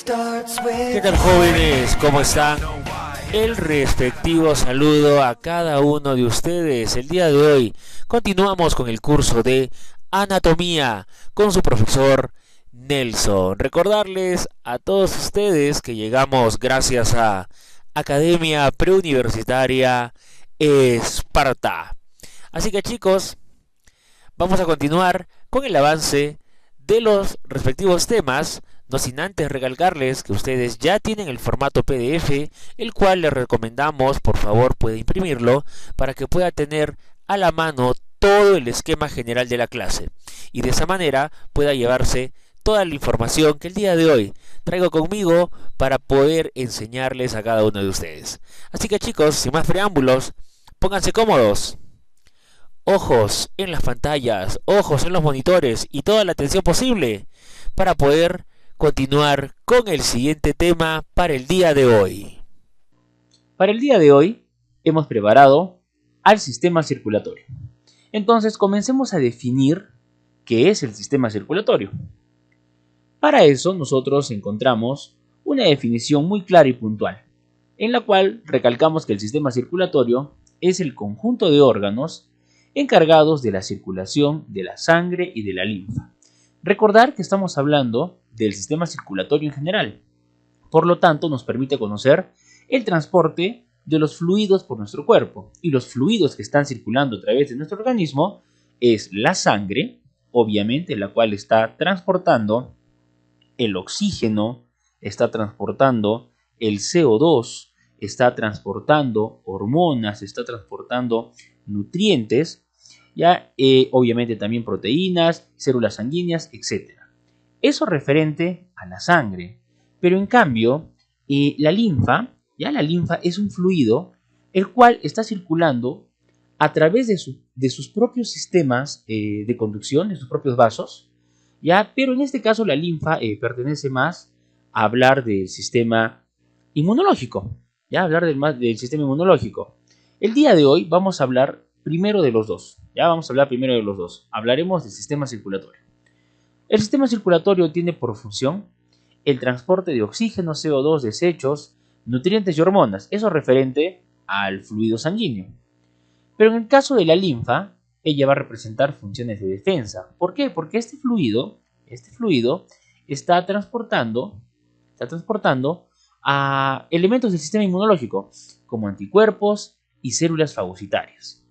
¿Qué tal, jóvenes? ¿Cómo están? El respectivo saludo a cada uno de ustedes. El día de hoy continuamos con el curso de anatomía con su profesor Nelson. Recordarles a todos ustedes que llegamos gracias a Academia Preuniversitaria Esparta. Así que, chicos, vamos a continuar con el avance de los respectivos temas, no sin antes recalcarles que ustedes ya tienen el formato PDF, el cual les recomendamos, por favor, puede imprimirlo para que pueda tener a la mano todo el esquema general de la clase y de esa manera pueda llevarse toda la información que el día de hoy traigo conmigo para poder enseñarles a cada uno de ustedes. Así que, chicos, sin más preámbulos, pónganse cómodos. Ojos en las pantallas, ojos en los monitores y toda la atención posible para poder continuar con el siguiente tema para el día de hoy. Para el día de hoy hemos preparado al sistema circulatorio. Entonces comencemos a definir qué es el sistema circulatorio. Para eso nosotros encontramos una definición muy clara y puntual, en la cual recalcamos que el sistema circulatorio es el conjunto de órganos encargados de la circulación de la sangre y de la linfa. Recordar que estamos hablando del sistema circulatorio en general. Por lo tanto, nos permite conocer el transporte de los fluidos por nuestro cuerpo. Y los fluidos que están circulando a través de nuestro organismo es la sangre, obviamente, la cual está transportando el oxígeno, está transportando el CO2, está transportando hormonas, está transportando nutrientes, obviamente también proteínas, células sanguíneas, etc. Eso referente a la sangre. Pero en cambio, la linfa es un fluido el cual está circulando a través de sus propios sistemas de conducción, de sus propios vasos, pero en este caso la linfa pertenece más a hablar del sistema inmunológico, del sistema inmunológico. El día de hoy vamos a hablar primero de los dos. Hablaremos del sistema circulatorio. El sistema circulatorio tiene por función el transporte de oxígeno, CO2, desechos, nutrientes y hormonas. Eso referente al fluido sanguíneo. Pero en el caso de la linfa, ella va a representar funciones de defensa. ¿Por qué? Porque este fluido está transportando a elementos del sistema inmunológico, como anticuerpos y células fagocitarias.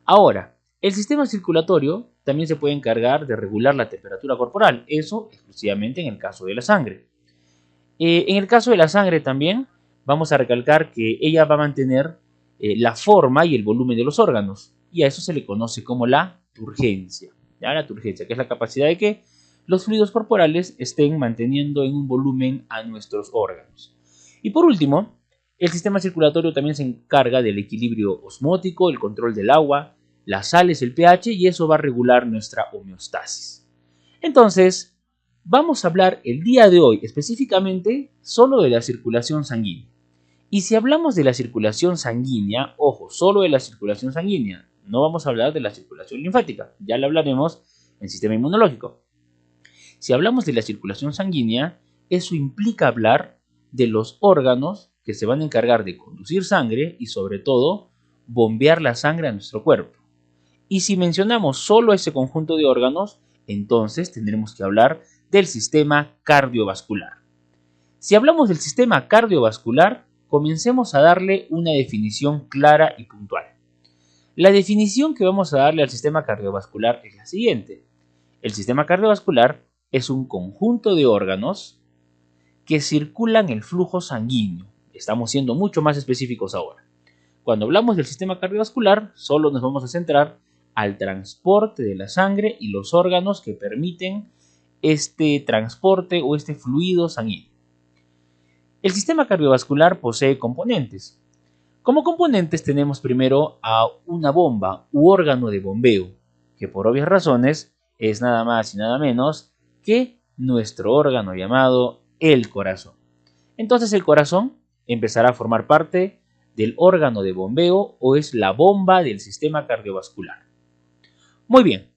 Ahora, el sistema circulatorio también se puede encargar de regular la temperatura corporal, eso exclusivamente en el caso de la sangre. En el caso de la sangre también vamos a recalcar que ella va a mantener la forma y el volumen de los órganos, y a eso se le conoce como la turgencia. La turgencia, que es la capacidad de que los fluidos corporales estén manteniendo en un volumen a nuestros órganos. Y por último, el sistema circulatorio también se encarga del equilibrio osmótico, el control del agua, las sales, el pH, y eso va a regular nuestra homeostasis. Entonces, vamos a hablar el día de hoy específicamente solo de la circulación sanguínea. Y si hablamos de la circulación sanguínea, ojo, solo de la circulación sanguínea, no vamos a hablar de la circulación linfática, ya la hablaremos en sistema inmunológico. Si hablamos de la circulación sanguínea, eso implica hablar de los órganos que se van a encargar de conducir sangre y sobre todo bombear la sangre a nuestro cuerpo. Y si mencionamos solo ese conjunto de órganos, entonces tendremos que hablar del sistema cardiovascular. Si hablamos del sistema cardiovascular, comencemos a darle una definición clara y puntual. La definición que vamos a darle al sistema cardiovascular es la siguiente. El sistema cardiovascular es un conjunto de órganos que circulan el flujo sanguíneo. Estamos siendo mucho más específicos ahora. Cuando hablamos del sistema cardiovascular, solo nos vamos a centrar al transporte de la sangre y los órganos que permiten este transporte o este fluido sanguíneo. El sistema cardiovascular posee componentes. Como componentes tenemos primero a una bomba u órgano de bombeo, que por obvias razones es nada más y nada menos que nuestro órgano llamado el corazón. Entonces el corazón empezará a formar parte del órgano de bombeo o es la bomba del sistema cardiovascular. Muy bien,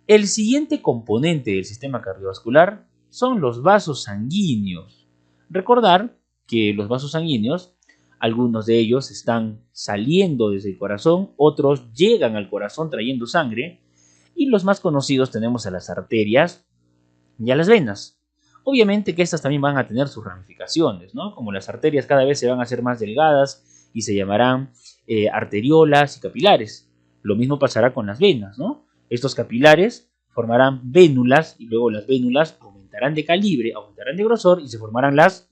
el siguiente componente del sistema cardiovascular son los vasos sanguíneos. Recordar que los vasos sanguíneos, algunos de ellos están saliendo desde el corazón, otros llegan al corazón trayendo sangre, y los más conocidos tenemos a las arterias y a las venas. Obviamente que estas también van a tener sus ramificaciones, ¿no? Como las arterias cada vez se van a hacer más delgadas y se llamarán arteriolas y capilares. Lo mismo pasará con las venas, ¿no? Estos capilares formarán vénulas y luego las vénulas aumentarán de calibre, aumentarán de grosor y se formarán las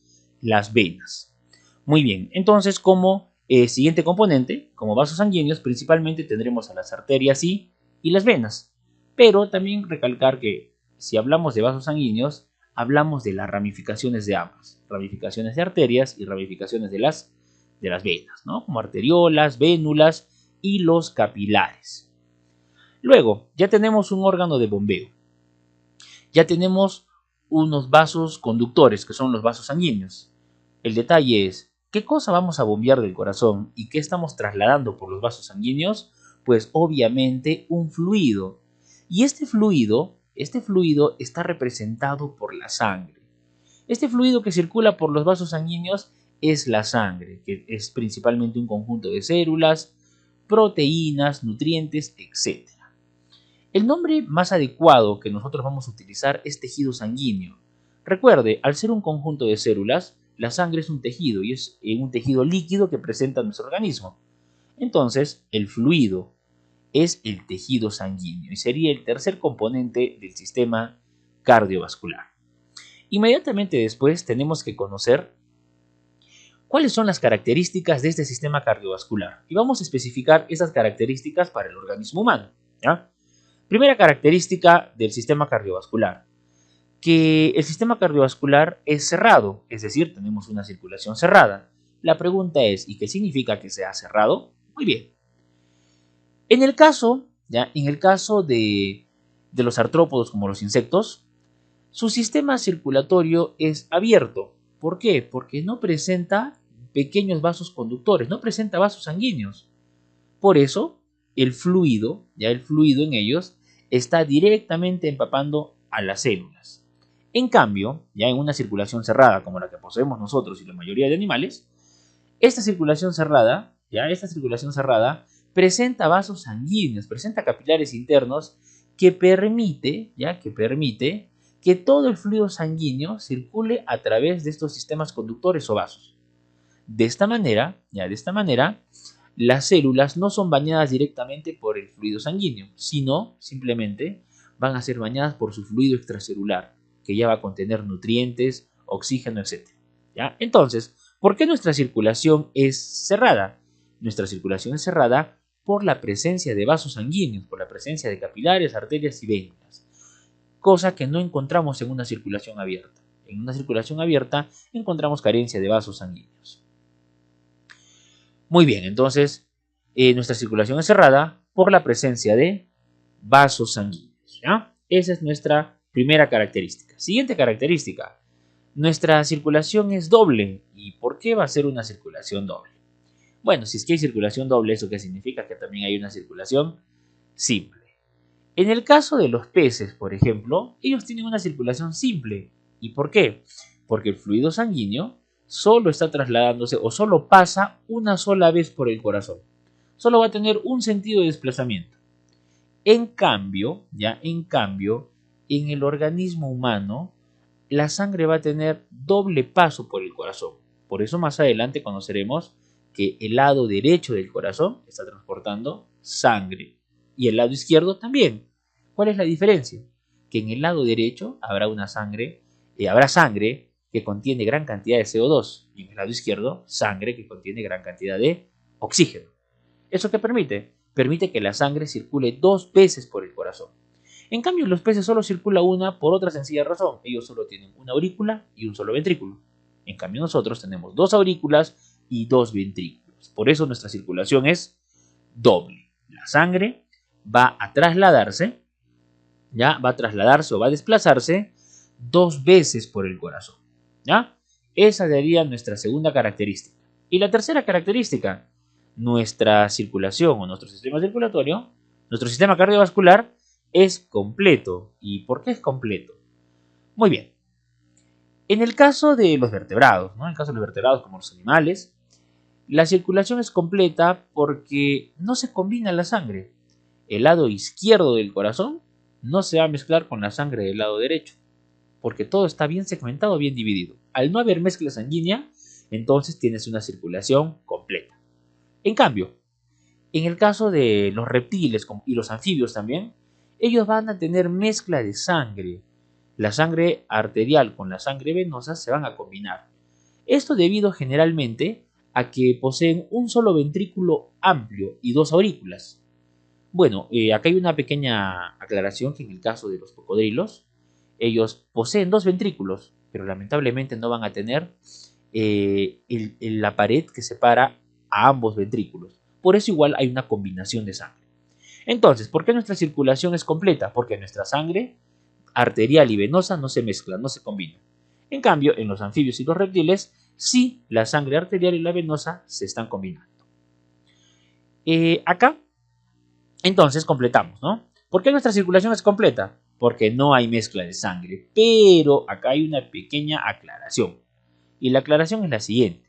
venas. Muy bien, entonces como siguiente componente, como vasos sanguíneos, principalmente tendremos a las arterias y las venas. Pero también recalcar que si hablamos de vasos sanguíneos, hablamos de las ramificaciones de ambas, ramificaciones de arterias y ramificaciones de las venas, ¿no? Como arteriolas, vénulas y los capilares. Luego, ya tenemos un órgano de bombeo. Ya tenemos unos vasos conductores, que son los vasos sanguíneos. El detalle es, ¿qué cosa vamos a bombear del corazón y qué estamos trasladando por los vasos sanguíneos? Pues obviamente un fluido. Y este fluido está representado por la sangre. Este fluido que circula por los vasos sanguíneos es la sangre, que es principalmente un conjunto de células, proteínas, nutrientes, etc. El nombre más adecuado que nosotros vamos a utilizar es tejido sanguíneo. Recuerde, al ser un conjunto de células, la sangre es un tejido y es un tejido líquido que presenta nuestro organismo. Entonces, el fluido es el tejido sanguíneo y sería el tercer componente del sistema cardiovascular. Inmediatamente después tenemos que conocer cuáles son las características de este sistema cardiovascular y vamos a especificar esas características para el organismo humano, ¿ya? Primera característica del sistema cardiovascular, que el sistema cardiovascular es cerrado, es decir, tenemos una circulación cerrada. La pregunta es, ¿y qué significa que sea cerrado? Muy bien. En el caso de los artrópodos como los insectos, su sistema circulatorio es abierto. ¿Por qué? Porque no presenta pequeños vasos conductores, no presenta vasos sanguíneos. Por eso, el fluido en ellos, está directamente empapando a las células. En cambio, ya en una circulación cerrada como la que poseemos nosotros y la mayoría de animales, esta circulación cerrada presenta vasos sanguíneos, presenta capilares internos que permite que todo el fluido sanguíneo circule a través de estos sistemas conductores o vasos. De esta manera, las células no son bañadas directamente por el fluido sanguíneo, sino simplemente van a ser bañadas por su fluido extracelular, que ya va a contener nutrientes, oxígeno, etc. ¿Ya? Entonces, ¿por qué nuestra circulación es cerrada? Nuestra circulación es cerrada por la presencia de vasos sanguíneos, por la presencia de capilares, arterias y vénulas, cosa que no encontramos en una circulación abierta. En una circulación abierta encontramos carencia de vasos sanguíneos. Muy bien, entonces nuestra circulación es cerrada por la presencia de vasos sanguíneos, ¿ya? Esa es nuestra primera característica. Siguiente característica, nuestra circulación es doble. ¿Y por qué va a ser una circulación doble? Bueno, si es que hay circulación doble, ¿eso qué significa? Que también hay una circulación simple. En el caso de los peces, por ejemplo, ellos tienen una circulación simple. ¿Y por qué? Porque el fluido sanguíneo solo está trasladándose o solo pasa una sola vez por el corazón. Solo va a tener un sentido de desplazamiento. En cambio, en el organismo humano, la sangre va a tener doble paso por el corazón. Por eso más adelante conoceremos que el lado derecho del corazón está transportando sangre y el lado izquierdo también. ¿Cuál es la diferencia? Que en el lado derecho habrá sangre que contiene gran cantidad de CO2 y en el lado izquierdo sangre que contiene gran cantidad de oxígeno. ¿Eso qué permite? Permite que la sangre circule 2 veces por el corazón. En cambio, los peces solo circula una por otra sencilla razón. Ellos solo tienen una aurícula y un solo ventrículo. En cambio, nosotros tenemos 2 aurículas y 2 ventrículos. Por eso nuestra circulación es doble. La sangre va a trasladarse o va a desplazarse 2 veces por el corazón. ¿Ya? Esa sería nuestra segunda característica. Y la tercera característica, nuestra circulación o nuestro sistema circulatorio, nuestro sistema cardiovascular es completo. ¿Y por qué es completo? Muy bien. En el caso de los vertebrados, ¿no? En el caso de los vertebrados como los animales, la circulación es completa porque no se combina la sangre. El lado izquierdo del corazón no se va a mezclar con la sangre del lado derecho, porque todo está bien segmentado, bien dividido. Al no haber mezcla sanguínea, entonces tienes una circulación completa. En cambio, en el caso de los reptiles y los anfibios también, ellos van a tener mezcla de sangre. La sangre arterial con la sangre venosa se van a combinar. Esto debido generalmente a que poseen un solo ventrículo amplio y dos aurículas. Bueno, acá hay una pequeña aclaración que en el caso de los cocodrilos, ellos poseen dos ventrículos, pero lamentablemente no van a tener la pared que separa a ambos ventrículos. Por eso igual hay una combinación de sangre. Entonces, ¿por qué nuestra circulación es completa? Porque nuestra sangre arterial y venosa no se mezclan, no se combinan. En cambio, en los anfibios y los reptiles, sí, la sangre arterial y la venosa se están combinando. Acá, entonces, completamos, ¿no? ¿Por qué nuestra circulación es completa? Porque no hay mezcla de sangre. Pero acá hay una pequeña aclaración. Y la aclaración es la siguiente.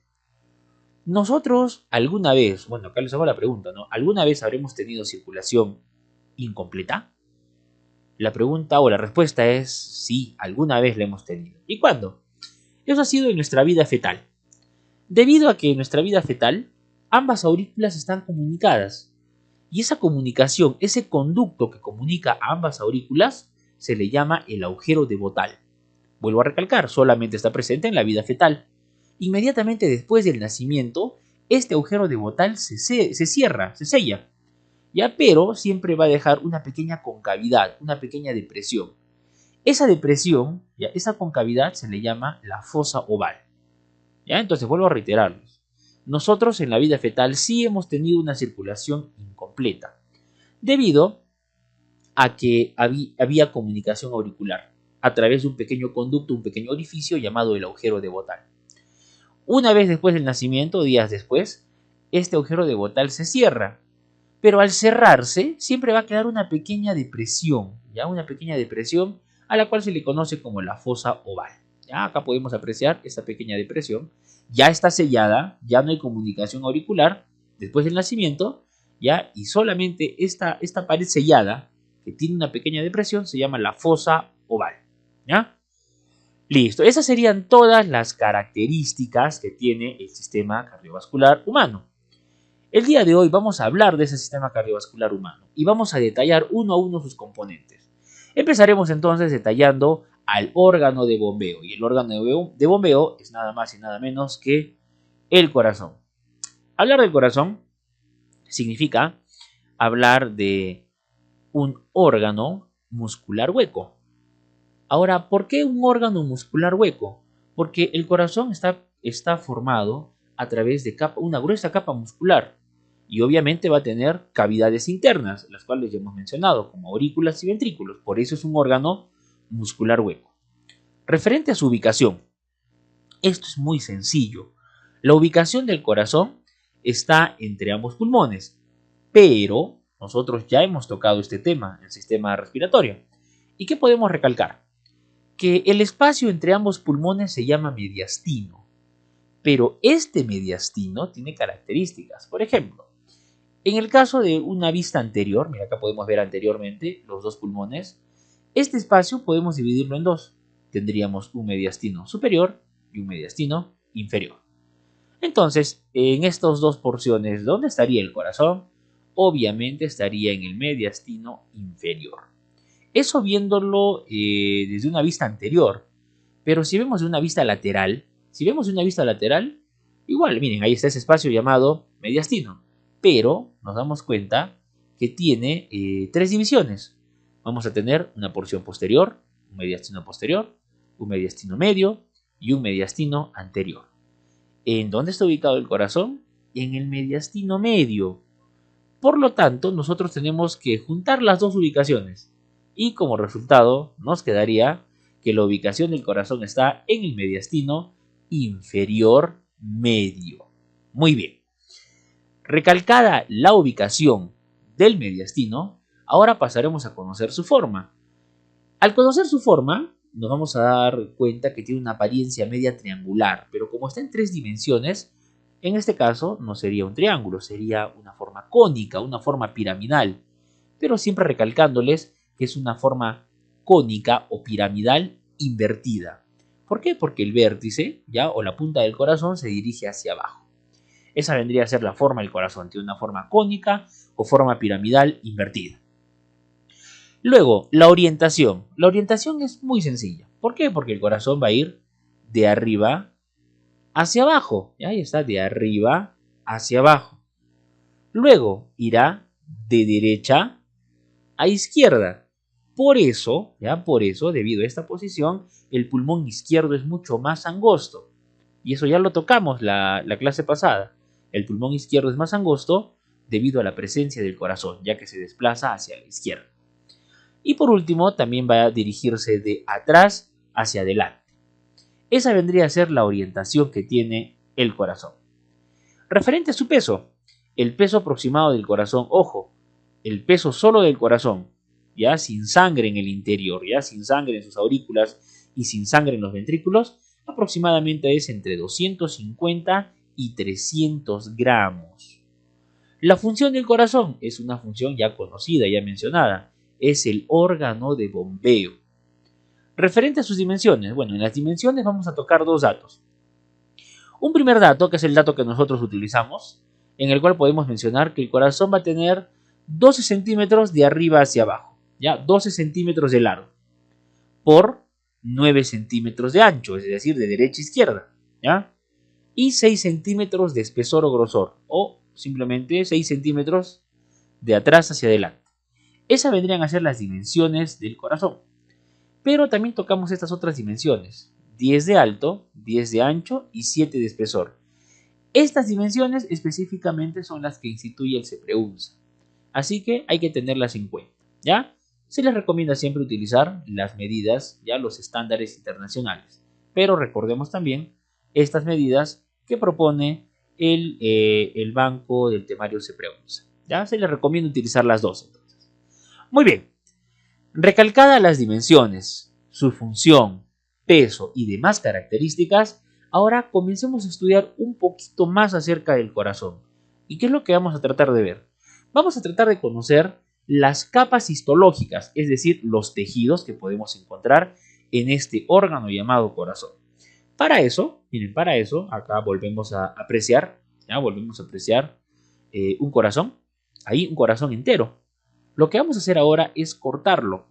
Nosotros alguna vez, bueno, acá les hago la pregunta, ¿no? ¿Alguna vez habremos tenido circulación incompleta? La pregunta o la respuesta es sí, alguna vez la hemos tenido. ¿Y cuándo? Eso ha sido en nuestra vida fetal. Debido a que en nuestra vida fetal, ambas aurículas están comunicadas. Y esa comunicación, ese conducto que comunica a ambas aurículas, se le llama el agujero de Bottal. Vuelvo a recalcar, solamente está presente en la vida fetal. Inmediatamente después del nacimiento, este agujero de Bottal se cierra, se sella. ¿Ya? Pero siempre va a dejar una pequeña concavidad, una pequeña depresión. Esa depresión, ¿ya? Esa concavidad se le llama la fosa oval. ¿Ya? Entonces vuelvo a reiterarlos. Nosotros en la vida fetal sí hemos tenido una circulación incompleta, debido a que había comunicación auricular a través de un pequeño conducto, un pequeño orificio llamado el agujero de Bottal. Una vez después del nacimiento, días después, este agujero de Bottal se cierra, pero al cerrarse siempre va a quedar una pequeña depresión, ¿ya? Una pequeña depresión a la cual se le conoce como la fosa oval. ¿Ya? Acá podemos apreciar esta pequeña depresión. Ya está sellada, ya no hay comunicación auricular después del nacimiento, ¿ya? Y solamente esta pared sellada, que tiene una pequeña depresión, se llama la fosa oval. ¿Ya? Listo, esas serían todas las características que tiene el sistema cardiovascular humano. El día de hoy vamos a hablar de ese sistema cardiovascular humano y vamos a detallar uno a uno sus componentes. Empezaremos entonces detallando al órgano de bombeo, y el órgano de bombeo es nada más y nada menos que el corazón. Hablar del corazón significa hablar de un órgano muscular hueco. Ahora, ¿por qué un órgano muscular hueco? Porque el corazón está formado a través de una gruesa capa muscular y obviamente va a tener cavidades internas, las cuales ya hemos mencionado, como aurículas y ventrículos. Por eso es un órgano muscular hueco. Referente a su ubicación, esto es muy sencillo. La ubicación del corazón está entre ambos pulmones, pero nosotros ya hemos tocado este tema, el sistema respiratorio. ¿Y qué podemos recalcar? Que el espacio entre ambos pulmones se llama mediastino, pero este mediastino tiene características. Por ejemplo, en el caso de una vista anterior, mira, acá podemos ver anteriormente los dos pulmones, este espacio podemos dividirlo en dos. Tendríamos un mediastino superior y un mediastino inferior. Entonces, en estas dos porciones, ¿dónde estaría el corazón? Obviamente estaría en el mediastino inferior. Eso viéndolo desde una vista anterior. Pero si vemos de una vista lateral, igual, miren, ahí está ese espacio llamado mediastino. Pero nos damos cuenta que tiene tres divisiones. Vamos a tener una porción posterior, un mediastino posterior, un mediastino medio y un mediastino anterior. ¿En dónde está ubicado el corazón? En el mediastino medio. Por lo tanto, nosotros tenemos que juntar las dos ubicaciones. Y como resultado, nos quedaría que la ubicación del corazón está en el mediastino inferior medio. Muy bien. Recalcada la ubicación del mediastino, ahora pasaremos a conocer su forma. Al conocer su forma, nos vamos a dar cuenta que tiene una apariencia media triangular, pero como está en 3 dimensiones, en este caso no sería un triángulo, sería una forma cónica, una forma piramidal, pero siempre recalcándoles que es una forma cónica o piramidal invertida. ¿Por qué? Porque el vértice, ya, o la punta del corazón se dirige hacia abajo. Esa vendría a ser la forma del corazón, tiene una forma cónica o forma piramidal invertida. Luego, la orientación. La orientación es muy sencilla. ¿Por qué? Porque el corazón va a ir de arriba hacia abajo. ¿Ya? Ahí está, de arriba hacia abajo. Luego irá de derecha a izquierda. Por eso, debido a esta posición, el pulmón izquierdo es mucho más angosto. Y eso ya lo tocamos la clase pasada. El pulmón izquierdo es más angosto debido a la presencia del corazón, ya que se desplaza hacia la izquierda. Y por último, también va a dirigirse de atrás hacia adelante. Esa vendría a ser la orientación que tiene el corazón. Referente a su peso, el peso aproximado del corazón, ojo, el peso solo del corazón, ya sin sangre en el interior, ya sin sangre en sus aurículas y sin sangre en los ventrículos, aproximadamente es entre 250 y 300 gramos. La función del corazón es una función ya conocida, ya mencionada, es el órgano de bombeo. Referente a sus dimensiones, bueno, en las dimensiones vamos a tocar dos datos. Un primer dato, que es el dato que nosotros utilizamos, en el cual podemos mencionar que el corazón va a tener 12 centímetros de arriba hacia abajo, ¿ya? 12 centímetros de largo por 9 centímetros de ancho, es decir, de derecha a izquierda, ¿ya? Y 6 centímetros de espesor o grosor, o simplemente 6 centímetros de atrás hacia adelante. Esas vendrían a ser las dimensiones del corazón. Pero también tocamos estas otras dimensiones, 10 de alto, 10 de ancho y 7 de espesor. Estas dimensiones específicamente son las que instituye el CEPREUNSA, así que hay que tenerlas en cuenta, ¿ya? Se les recomienda siempre utilizar las medidas, ya los estándares internacionales, pero recordemos también estas medidas que propone el banco del temario CEPREUNSA, ¿ya? Se les recomienda utilizar las dos entonces. Muy bien, recalcadas las dimensiones, su función, peso y demás características, ahora comencemos a estudiar un poquito más acerca del corazón. ¿Y qué es lo que vamos a tratar de ver? Vamos a tratar de conocer las capas histológicas, es decir, los tejidos que podemos encontrar en este órgano llamado corazón. Para eso, miren, acá volvemos a apreciar, ¿ya? Volvemos a apreciar un corazón, ahí un corazón entero. Lo que vamos a hacer ahora es cortarlo.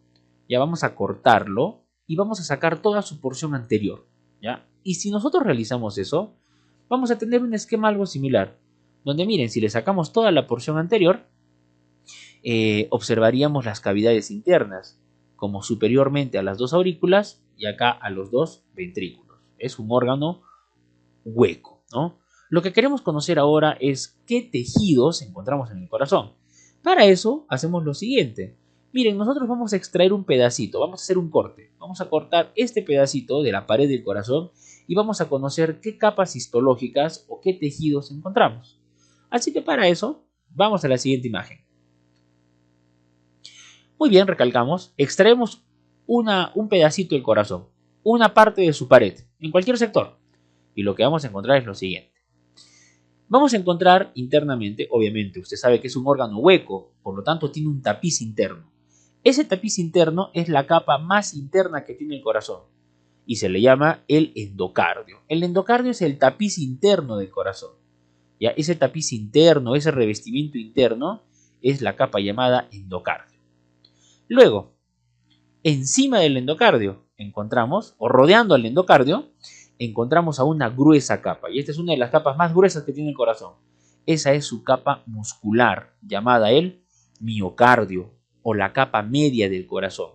Ya vamos a cortarlo y vamos a sacar toda su porción anterior, ¿ya? Y si nosotros realizamos eso, vamos a tener un esquema algo similar, donde miren, si le sacamos toda la porción anterior, observaríamos las cavidades internas, como superiormente a las dos aurículas y acá a los dos ventrículos. Es un órgano hueco, ¿no? Lo que queremos conocer ahora es qué tejidos encontramos en el corazón. Para eso hacemos lo siguiente. Miren, nosotros vamos a extraer un pedacito, vamos a hacer un corte. Vamos a cortar este pedacito de la pared del corazón y vamos a conocer qué capas histológicas o qué tejidos encontramos. Así que para eso, vamos a la siguiente imagen. Muy bien, recalcamos, extraemos un pedacito del corazón, una parte de su pared, en cualquier sector. Y lo que vamos a encontrar es lo siguiente. Vamos a encontrar internamente, obviamente, usted sabe que es un órgano hueco, por lo tanto tiene un tapiz interno. Ese tapiz interno es la capa más interna que tiene el corazón y se le llama el endocardio. El endocardio es el tapiz interno del corazón. ¿Ya? Ese tapiz interno, ese revestimiento interno, es la capa llamada endocardio. Luego, encima del endocardio encontramos, o rodeando al endocardio, encontramos a una gruesa capa, y esta es una de las capas más gruesas que tiene el corazón. Esa es su capa muscular, llamada el miocardio, o la capa media del corazón.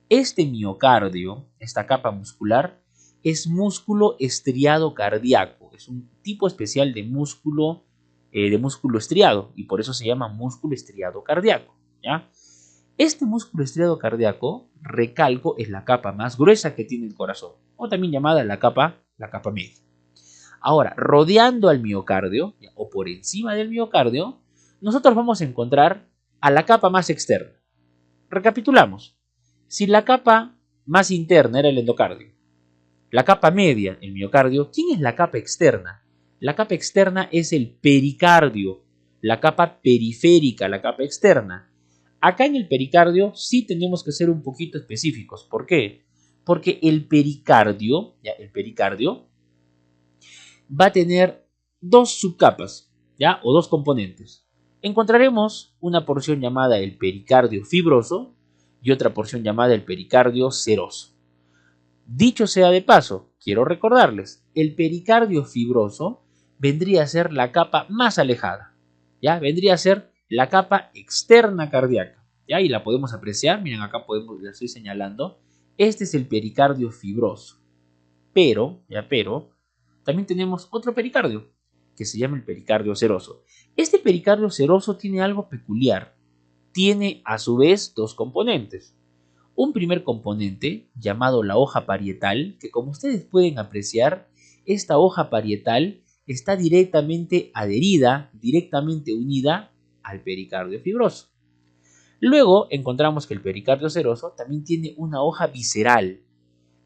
Este miocardio, esta capa muscular, es músculo estriado cardíaco, es un tipo especial de músculo estriado, y por eso se llama músculo estriado cardíaco, ¿ya? Este músculo estriado cardíaco, recalco, es la capa más gruesa que tiene el corazón, o también llamada la capa media. Ahora, rodeando al miocardio, o por encima del miocardio, nosotros vamos a encontrar a la capa más externa. Recapitulamos. Si la capa más interna era el endocardio. La capa media, el miocardio. ¿Quién es la capa externa? La capa externa es el pericardio, la capa periférica, la capa externa. Acá en el pericardio sí tenemos que ser un poquito específicos. ¿Por qué? Porque el pericardio va a tener dos subcapas, ¿ya? O dos componentes. Encontraremos una porción llamada el pericardio fibroso y otra porción llamada el pericardio seroso. Dicho sea de paso, quiero recordarles, el pericardio fibroso vendría a ser la capa más alejada, ¿ya? Vendría a ser la capa externa cardíaca, ¿ya? Y la podemos apreciar, miren acá la estoy señalando, este es el pericardio fibroso, pero también tenemos otro pericardio, que se llama el pericardio seroso. Este pericardio seroso tiene algo peculiar, tiene a su vez dos componentes. Un primer componente llamado la hoja parietal, que como ustedes pueden apreciar, esta hoja parietal está directamente adherida, directamente unida al pericardio fibroso. Luego encontramos que el pericardio seroso también tiene una hoja visceral,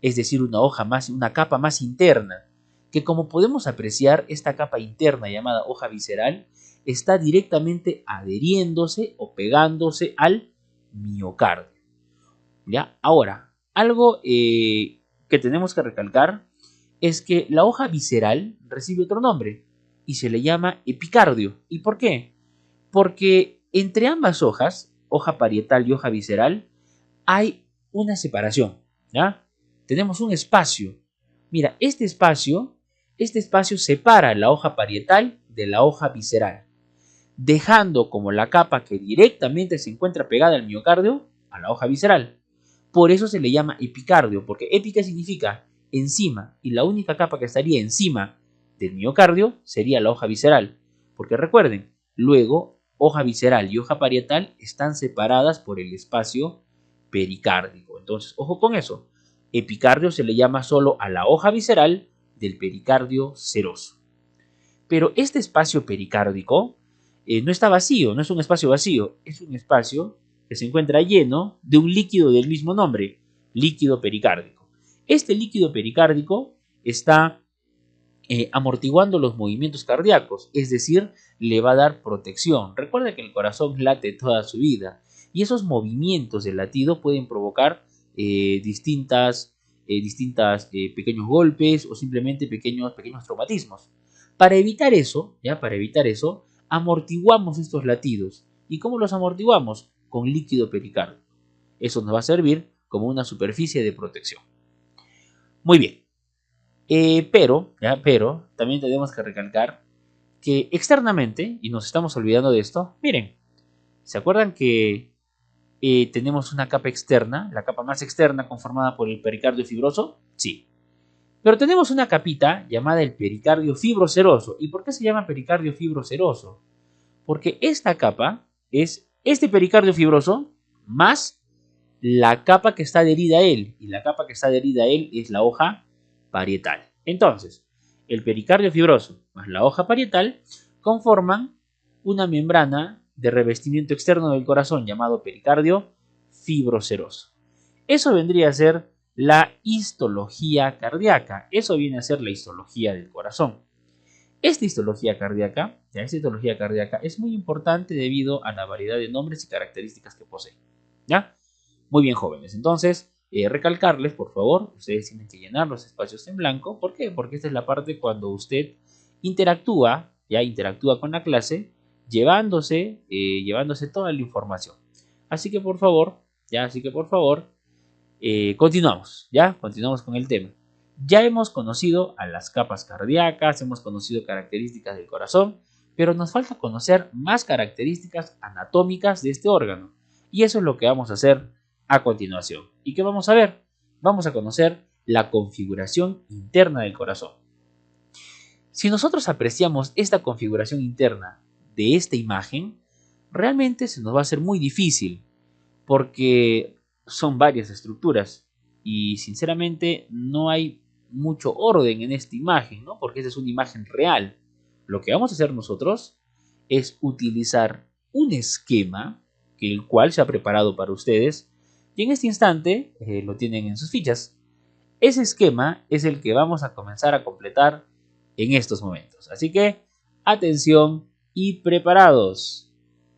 es decir, una capa más interna, que como podemos apreciar, esta capa interna llamada hoja visceral está directamente adheriéndose o pegándose al miocardio. ¿Ya? Ahora, algo que tenemos que recalcar es que la hoja visceral recibe otro nombre y se le llama epicardio. ¿Y por qué? Porque entre ambas hojas, hoja parietal y hoja visceral, hay una separación, ¿ya? Tenemos un espacio. Mira, este espacio separa la hoja parietal de la hoja visceral, dejando como la capa que directamente se encuentra pegada al miocardio a la hoja visceral. Por eso se le llama epicardio, porque épica significa encima, y la única capa que estaría encima del miocardio sería la hoja visceral. Porque recuerden, luego hoja visceral y hoja parietal están separadas por el espacio pericárdico. Entonces, ojo con eso. Epicardio se le llama solo a la hoja visceral del pericardio seroso. Pero este espacio pericárdico no está vacío, no es un espacio vacío, es un espacio que se encuentra lleno de un líquido del mismo nombre, líquido pericárdico. Este líquido pericárdico está amortiguando los movimientos cardíacos, es decir, le va a dar protección. Recuerda que el corazón late toda su vida y esos movimientos de latido pueden provocar distintos pequeños golpes o simplemente pequeños traumatismos. Para evitar eso, amortiguamos estos latidos. ¿Y cómo los amortiguamos? Con líquido pericárdico. Eso nos va a servir como una superficie de protección. Muy bien. Pero también tenemos que recalcar que externamente, y nos estamos olvidando de esto, miren, ¿se acuerdan que tenemos una capa externa, la capa más externa conformada por el pericardio fibroso? Sí. Pero tenemos una capita llamada el pericardio fibroseroso. ¿Y por qué se llama pericardio fibroseroso? Porque esta capa es este pericardio fibroso más la capa que está adherida a él. Y la capa que está adherida a él es la hoja parietal. Entonces, el pericardio fibroso más la hoja parietal conforman una membrana de revestimiento externo del corazón llamado pericardio fibroseroso. Eso vendría a ser la histología cardíaca. Eso viene a ser la histología del corazón. Esta histología cardíaca es muy importante debido a la variedad de nombres y características que posee. ¿Ya? Muy bien, jóvenes. Entonces, recalcarles, por favor, ustedes tienen que llenar los espacios en blanco. ¿Por qué? Porque esta es la parte cuando usted interactúa con la clase, llevándose toda la información. Así que por favor, continuamos con el tema. Ya hemos conocido a las capas cardíacas, hemos conocido características del corazón, pero nos falta conocer más características anatómicas de este órgano. Y eso es lo que vamos a hacer a continuación. ¿Y qué vamos a ver? Vamos a conocer la configuración interna del corazón. Si nosotros apreciamos esta configuración interna de esta imagen, realmente se nos va a hacer muy difícil, porque son varias estructuras y sinceramente no hay mucho orden en esta imagen, ¿no? Porque esta es una imagen real. Lo que vamos a hacer nosotros es utilizar un esquema, el cual se ha preparado para ustedes, Y en este instante lo tienen en sus fichas. Ese esquema es el que vamos a comenzar a completar en estos momentos. Así que, atención y preparados.